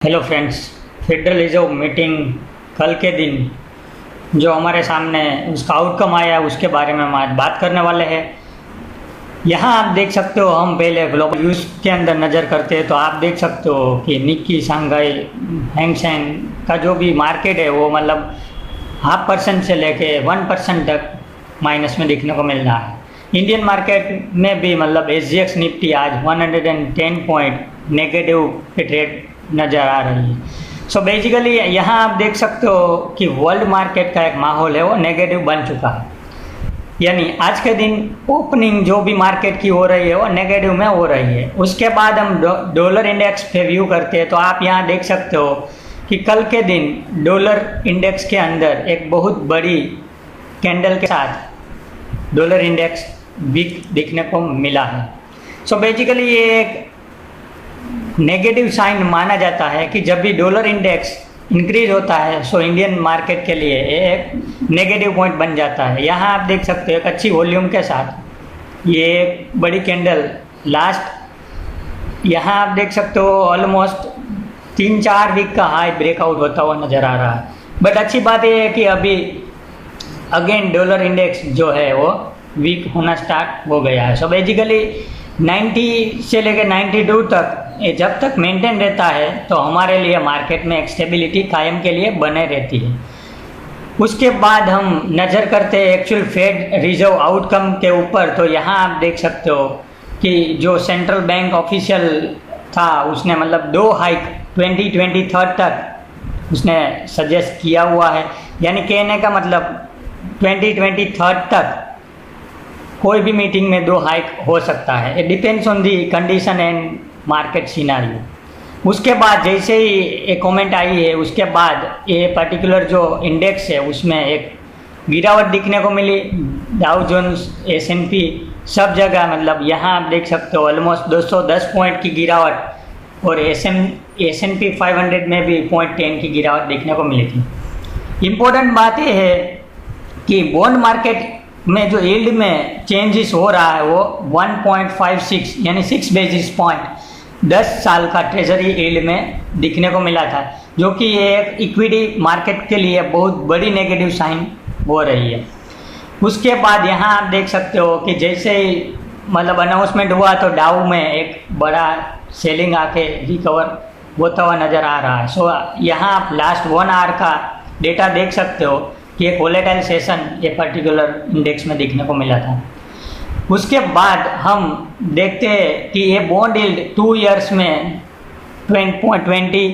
Hello friends, federal reserve meeting कल के दिन जो हमारे सामने उसका आउटकम आया उसके बारे में हम आज बात करने वाले हैं। यहाँ आप देख सकते हो, हम पहले ग्लोबल न्यूज़ के अंदर नज़र करते हैं तो आप देख सकते हो कि निक्की, शंघाई, हैंगसेंग का जो भी मार्केट है वो मतलब 0.5% से लेके 1% तक माइनस में देखने को मिल रहा है। इंडियन मार्केट में भी मतलब SGX निफ्टी आज 110 पॉइंट नेगेटिव पे ट्रेड नज़र आ रही है। सो बेसिकली यहाँ आप देख सकते हो कि वर्ल्ड मार्केट का एक माहौल है वो नेगेटिव बन चुका है। यानी आज के दिन ओपनिंग जो भी मार्केट की हो रही है वो नेगेटिव में हो रही है। उसके बाद हम डॉलर इंडेक्स पे व्यू करते हैं तो आप यहाँ देख सकते हो कि कल के दिन डॉलर इंडेक्स के अंदर एक बहुत बड़ी कैंडल के साथ डॉलर इंडेक्स वीक देखने को मिला है। सो बेसिकली ये एक नेगेटिव साइन माना जाता है कि जब भी डॉलर इंडेक्स इंक्रीज होता है सो इंडियन मार्केट के लिए एक नेगेटिव पॉइंट बन जाता है। यहाँ आप देख सकते हो एक अच्छी वॉल्यूम के साथ ये एक बड़ी कैंडल लास्ट, यहाँ आप देख सकते हो ऑलमोस्ट 3-4 वीक का हाई ब्रेकआउट होता हुआ नज़र आ रहा है। बट अच्छी बात ये है कि अभी अगेन डॉलर इंडेक्स जो है वो वीक होना स्टार्ट हो गया है। सो बेसिकली 90 से लेकर 92 तक ये जब तक मेंटेन रहता है तो हमारे लिए मार्केट में एक स्टेबिलिटी कायम के लिए बने रहती है। उसके बाद हम नज़र करते हैं एक्चुअल फेड रिजर्व आउटकम के ऊपर। तो यहाँ आप देख सकते हो कि जो सेंट्रल बैंक ऑफिशियल था उसने मतलब 2 हाइक 2023 तक उसने सजेस्ट किया हुआ है। यानी कहने का मतलब 2023 तक कोई भी मीटिंग में 2 हाइक हो सकता है। It depends on the condition and market scenario. उसके बाद जैसे ही एक कमेंट आई है उसके बाद ये पर्टिकुलर जो इंडेक्स है उसमें एक गिरावट दिखने को मिली। डाउ जोन्स, S&P सब जगह मतलब यहाँ आप देख सकते हो ऑलमोस्ट 210 पॉइंट की गिरावट और S&P 500 में भी 0.10 की गिरावट देखने को मिली थी। इम्पोर्टेंट बात यह है कि बॉन्ड मार्केट में जो यील्ड में चेंजेस हो रहा है वो 1.56 यानी 6 बेसिस पॉइंट 10 साल का ट्रेजरी यील्ड में दिखने को मिला था, जो कि ये एक इक्विटी मार्केट के लिए बहुत बड़ी नेगेटिव साइन हो रही है। उसके बाद यहाँ आप देख सकते हो कि जैसे ही मतलब अनाउंसमेंट हुआ तो डाउ में एक बड़ा सेलिंग आके रिकवर होता हुआ नज़र आ रहा है। सो यहाँ आप लास्ट 1 आवर का डेटा देख सकते हो कि एक वोलेटाइल सेशन ये पर्टिकुलर इंडेक्स में देखने को मिला था। उसके बाद हम देखते हैं कि ये बॉन्ड यील्ड 2 इयर्स में 0.20,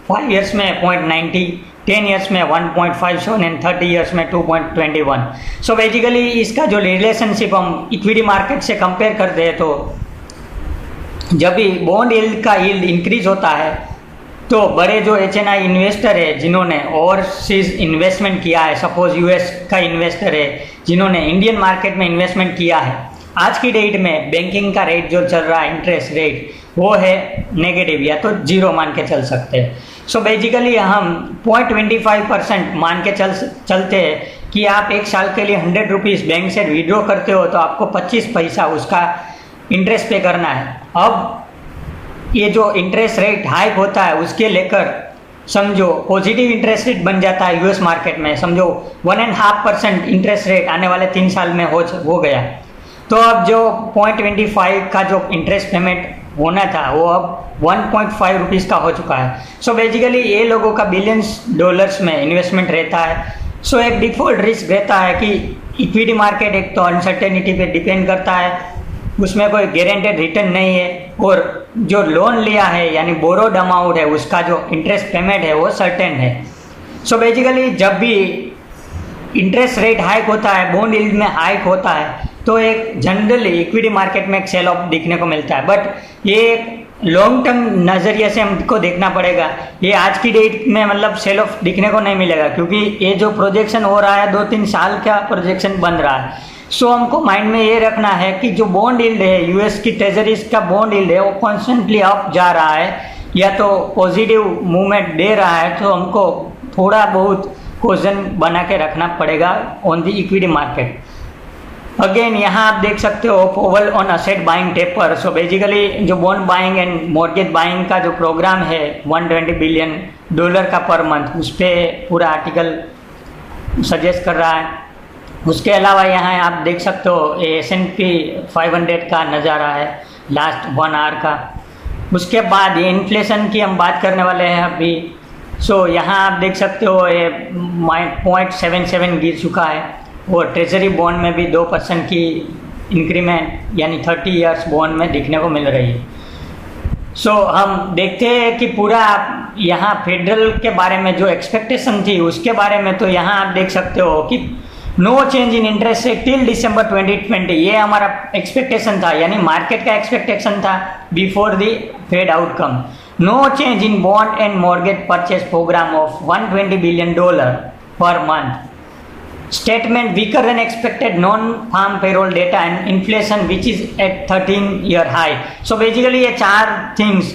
5 इयर्स में 0.90, 10 इयर्स में 1.57 एंड 30 इयर्स में 2.21। सो बेसिकली इसका जो रिलेशनशिप हम इक्विटी मार्केट से कंपेयर करते हैं तो जब भी बॉन्ड यील्ड का यील्ड इंक्रीज होता है तो बड़े जो HNI इन्वेस्टर है जिन्होंने ओवरसीज इन्वेस्टमेंट किया है, सपोज US का इन्वेस्टर है जिन्होंने इंडियन मार्केट में इन्वेस्टमेंट किया है, आज की डेट में बैंकिंग का रेट जो चल रहा है इंटरेस्ट रेट वो है नेगेटिव या तो 0 मान के चल सकते हैं। सो बेसिकली हम 0.25% मान के चलते हैं कि आप 1 साल के लिए 100 रुपीज़ बैंक से विड्रॉ करते हो तो आपको 25 पैसा उसका इंटरेस्ट पे करना है। अब ये जो इंटरेस्ट रेट हाइक होता है उसके लेकर समझो पॉजिटिव इंटरेस्ट रेट बन जाता है US मार्केट में, समझो 1.5% इंटरेस्ट रेट आने वाले 3 साल में हो गया। तो अब जो 0.25 का जो इंटरेस्ट पेमेंट होना था वो अब 1.5 रुपीज़ का हो चुका है। सो बेसिकली ये लोगों का बिलियंस डॉलर्स में इन्वेस्टमेंट रहता है। सो एक डिफॉल्ट रिस्क रहता है कि इक्विटी मार्केट एक तो अनसर्टेनिटी पे डिपेंड करता है, उसमें कोई गारंटेड रिटर्न नहीं है और जो लोन लिया है यानी बोरोड अमाउंट है उसका जो इंटरेस्ट पेमेंट है वो सर्टेन है। सो बेसिकली जब भी इंटरेस्ट रेट हाइक होता है, बॉन्ड यील्ड में हाइक होता है तो एक जनरली इक्विटी मार्केट में एक सेल ऑफ दिखने को मिलता है। बट ये एक लॉन्ग टर्म नज़रिए से हमको देखना पड़ेगा। ये आज की डेट में मतलब सेल ऑफ दिखने को नहीं मिलेगा क्योंकि ये जो प्रोजेक्शन हो रहा है 2-3 साल का प्रोजेक्शन बन रहा है। सो हमको माइंड में ये रखना है कि जो बॉन्ड यील्ड है US की ट्रेजरीज का बॉन्ड यील्ड है वो कॉन्स्टेंटली अप जा रहा है या तो पॉजिटिव मूवमेंट दे रहा है, तो हमको थोड़ा बहुत कोजन बना के रखना पड़ेगा on the equity market. Again यहाँ आप देख सकते हो approval on asset buying taper. So basically जो bond buying and mortgage buying का जो प्रोग्राम है $120 बिलियन का पर मंथ, उस पर पूरा आर्टिकल सजेस्ट कर रहा है। उसके अलावा यहाँ आप देख सकते हो S&P 500 का नज़ारा है लास्ट 1 आवर का। उसके बाद ये इन्फ्लेशन की हम बात करने वाले हैं अभी। सो यहाँ आप देख सकते हो ये 0.77 गिर चुका है और ट्रेजरी बॉन्ड में भी 2% की इंक्रीमेंट यानी 30 ईयर्स बॉन्ड में दिखने को मिल रही है। सो हम देखते हैं कि पूरा यहाँ फेडरल के बारे में जो एक्सपेक्टेशन थी उसके बारे में, तो यहाँ आप देख सकते हो कि no change in interest rate till December 2020, ये हमारा एक्सपेक्टेशन था, यानी मार्केट का एक्सपेक्टेशन था before the Fed outcome. No change in bond and mortgage purchase program of $120 billion per month. Statement weaker than expected non-farm payroll data and inflation which is at 13-year high. So basically ये 4 things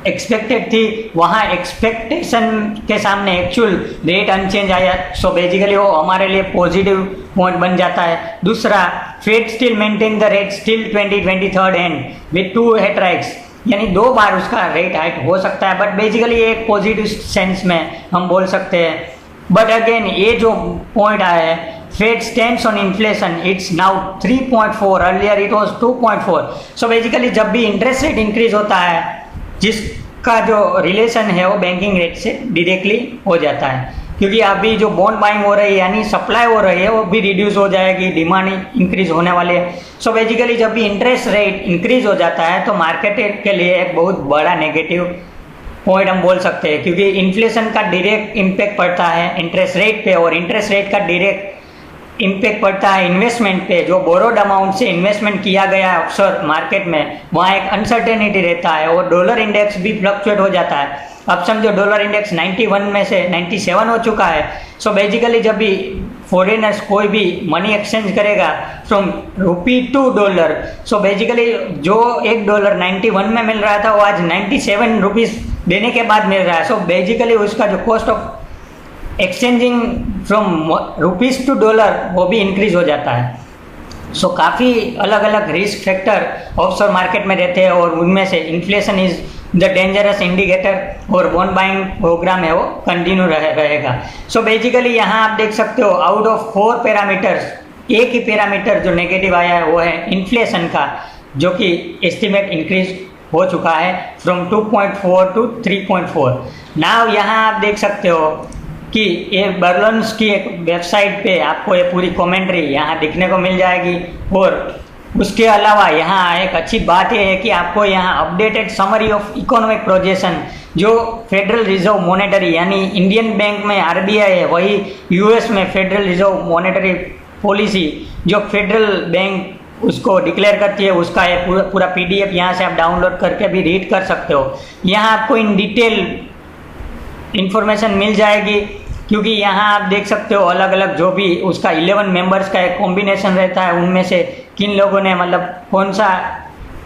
expected थी, वहाँ expectation के सामने actual rate unchange आया। So basically वो हमारे लिए positive point बन जाता है। दूसरा, Fed still maintain the rate still 2023 and with 2 rate hikes, यानी 2 बार उसका रेट हाइक हो सकता है, बट बेसिकली एक पॉजिटिव सेंस में हम बोल सकते हैं। बट अगेन ये जो पॉइंट आया है, Fed stands on inflation it's now 3.4, earlier it was 2.4। So basically जब भी इंटरेस्ट रेट इंक्रीज होता है, जिसका जो रिलेशन है वो बैंकिंग रेट से डायरेक्टली हो जाता है, क्योंकि अभी जो बॉन्ड बाइंग हो रही है यानी सप्लाई हो रही है वो भी रिड्यूस हो जाएगी, डिमांड इंक्रीज होने वाली है। सो बेसिकली जब भी इंटरेस्ट रेट इंक्रीज हो जाता है तो मार्केट के लिए एक बहुत बड़ा नेगेटिव पॉइंट हम बोल सकते हैं, क्योंकि इन्फ्लेशन का डायरेक्ट इम्पैक्ट पड़ता है इंटरेस्ट रेट पे, और इंटरेस्ट रेट का डायरेक्ट इम्पैक्ट पड़ता है इन्वेस्टमेंट पे। जो बोरोड अमाउंट से इन्वेस्टमेंट किया गया है ऑफशोर मार्केट में, वहाँ एक अनसर्टेनिटी रहता है और डॉलर इंडेक्स भी फ्लक्चुएट हो जाता है। अब समझो डॉलर इंडेक्स 91 में से 97 हो चुका है। सो बेसिकली जब भी फॉरेनर्स कोई भी मनी एक्सचेंज करेगा from rupee to dollar, so basically जो $1 91 में मिल रहा था वो आज 97 रुपीज़ देने के बाद मिल रहा है। सो बेसिकली उसका जो cost of exchanging from rupees to dollar वो भी इंक्रीज हो जाता है। सो काफ़ी अलग अलग रिस्क फैक्टर ऑफशोर मार्केट में रहते हैं और उनमें से inflation is the dangerous indicator और बॉन्ड बाइंग प्रोग्राम है वो कंटिन्यू रहेगा। सो बेसिकली यहाँ आप देख सकते हो आउट ऑफ 4 पैरामीटर्स, एक ही पैरामीटर जो नेगेटिव आया है वो है इन्फ्लेशन का, जो कि एस्टिमेट इंक्रीज हो चुका है फ्रॉम 2.4 टू 3.4। नाउ यहाँ आप देख सकते हो कि ये बर्लन्स की एक वेबसाइट पे आपको ये पूरी कमेंट्री यहाँ दिखने को मिल जाएगी। और उसके अलावा यहाँ एक अच्छी बात ये है कि आपको यहाँ updated summary of economic projection, जो फेडरल रिजर्व मॉनेटरी यानी इंडियन बैंक में RBI है, वही US में फेडरल रिजर्व मॉनेटरी पॉलिसी जो फेडरल बैंक उसको डिक्लेयर करती है, उसका ये पूरा PDF यहाँ से आप डाउनलोड करके भी रीड कर सकते हो। यहाँ आपको इन डिटेल इंफॉर्मेशन मिल जाएगी, क्योंकि यहाँ आप देख सकते हो अलग अलग जो भी उसका 11 मेंबर्स का एक कॉम्बिनेशन रहता है, उनमें से किन लोगों ने मतलब कौन सा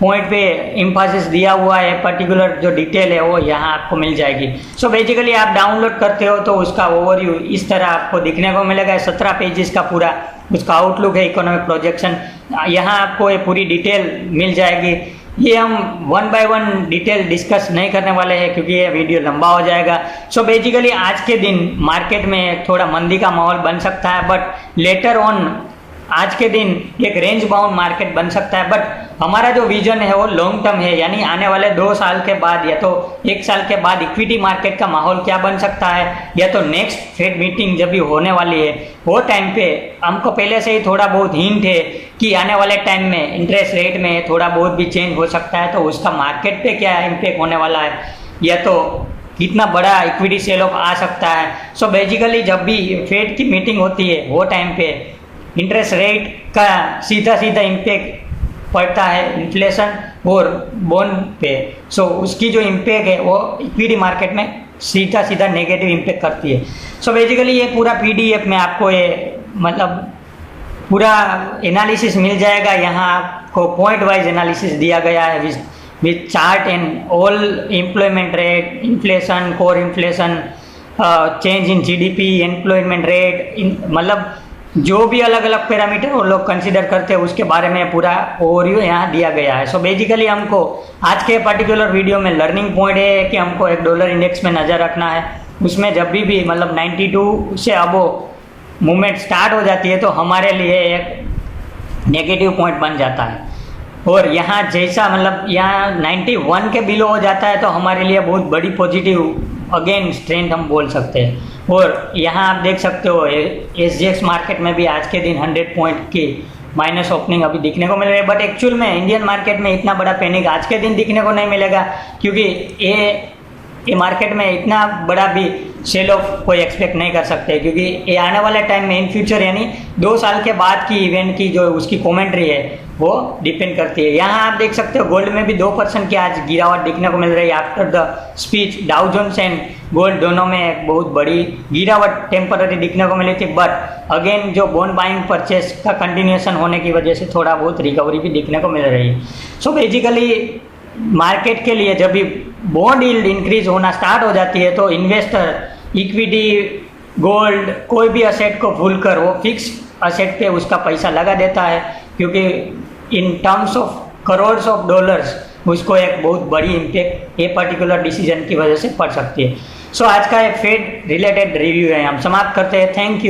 पॉइंट पे इम्फासिस दिया हुआ है, पर्टिकुलर जो डिटेल है वो यहाँ आपको मिल जाएगी। सो बेसिकली आप डाउनलोड करते हो तो उसका ओवरव्यू इस तरह आपको दिखने को मिलेगा। 17 पेजेस का पूरा उसका आउटलुक है इकोनॉमिक प्रोजेक्शन, यहाँ आपको ये पूरी डिटेल मिल जाएगी। ये हम 1 by 1 डिटेल डिस्कस नहीं करने वाले हैं क्योंकि ये वीडियो लंबा हो जाएगा। सो बेसिकली आज के दिन मार्केट में थोड़ा मंदी का माहौल बन सकता है, बट लेटर ऑन आज के दिन एक रेंज बाउंड मार्केट बन सकता है। बट हमारा जो विजन है वो लॉन्ग टर्म है, यानी आने वाले 2 साल के बाद या तो 1 साल के बाद इक्विटी मार्केट का माहौल क्या बन सकता है, या तो नेक्स्ट फेड मीटिंग जब भी होने वाली है वो टाइम पे हमको पहले से ही थोड़ा बहुत हिंट है कि आने वाले टाइम में इंटरेस्ट रेट में थोड़ा बहुत भी चेंज हो सकता है, तो उसका मार्केट पे क्या इम्पेक्ट होने वाला है, या तो कितना बड़ा इक्विटी सेल ऑफ आ सकता है। सो बेसिकली जब भी फेड की मीटिंग होती है वो टाइम पे इंटरेस्ट रेट का सीधा इम्पैक्ट पड़ता है इन्फ्लेशन और बॉन्ड पे। सो उसकी जो इम्पैक्ट है वो इक्विटी मार्केट में सीधा नेगेटिव इम्पैक्ट करती है। सो बेसिकली ये पूरा PDF में आपको ये मतलब पूरा एनालिसिस मिल जाएगा। यहाँ आपको पॉइंट वाइज एनालिसिस दिया गया है with chart and all employment rate, inflation, core inflation, change in GDP, employment rate, मतलब जो भी अलग अलग पैरामीटर वो लोग कंसिडर करते हैं उसके बारे में पूरा ओवरव्यू यहाँ दिया गया है। सो बेसिकली हमको आज के पर्टिकुलर वीडियो में लर्निंग पॉइंट है कि हमको एक डॉलर इंडेक्स में नज़र रखना है। उसमें जब भी मतलब 92 से अब मूवमेंट स्टार्ट हो जाती है तो हमारे लिए एक नेगेटिव पॉइंट बन जाता है, और यहाँ जैसा मतलब यहाँ 91 के बिलो हो जाता है तो हमारे लिए बहुत बड़ी पॉजिटिव अगेन स्ट्रेंथ हम बोल सकते हैं। और यहाँ आप देख सकते हो SGX मार्केट में भी आज के दिन 100 पॉइंट की माइनस ओपनिंग अभी दिखने को मिल रही है, बट एक्चुअल में इंडियन मार्केट में इतना बड़ा पैनिक आज के दिन दिखने को नहीं मिलेगा, क्योंकि ये मार्केट में इतना बड़ा भी सेल ऑफ कोई एक्सपेक्ट नहीं कर सकते, क्योंकि ये आने वाले टाइम में इन फ्यूचर यानी 2 साल के बाद की इवेंट की जो उसकी कमेंट्री है वो डिपेंड करती है। यहाँ आप देख सकते हो गोल्ड में भी 2% की आज गिरावट दिखने को मिल रही है after the speech. Dow Jones and gold दोनों में एक बहुत बड़ी गिरावट टेम्पररी दिखने को मिली थी, बट अगेन जो बॉन्ड बाइंग परचेस का कंटिन्यूएशन होने की वजह से थोड़ा बहुत रिकवरी भी दिखने को मिल रही है। सो बेसिकली मार्केट के लिए जब भी बॉन्ड यील्ड इंक्रीज होना स्टार्ट हो जाती है तो इन्वेस्टर इक्विटी, गोल्ड, कोई भी असेट को भूलकर वो फिक्स असेट पे उसका पैसा लगा देता है, क्योंकि in terms of crores of dollars उसको एक बहुत बड़ी इम्पैक्ट ये पर्टिकुलर डिसीजन की वजह से पड़ सकती है। सो आज का एक फेड रिलेटेड रिव्यू है, हम समाप्त करते हैं। Thank you.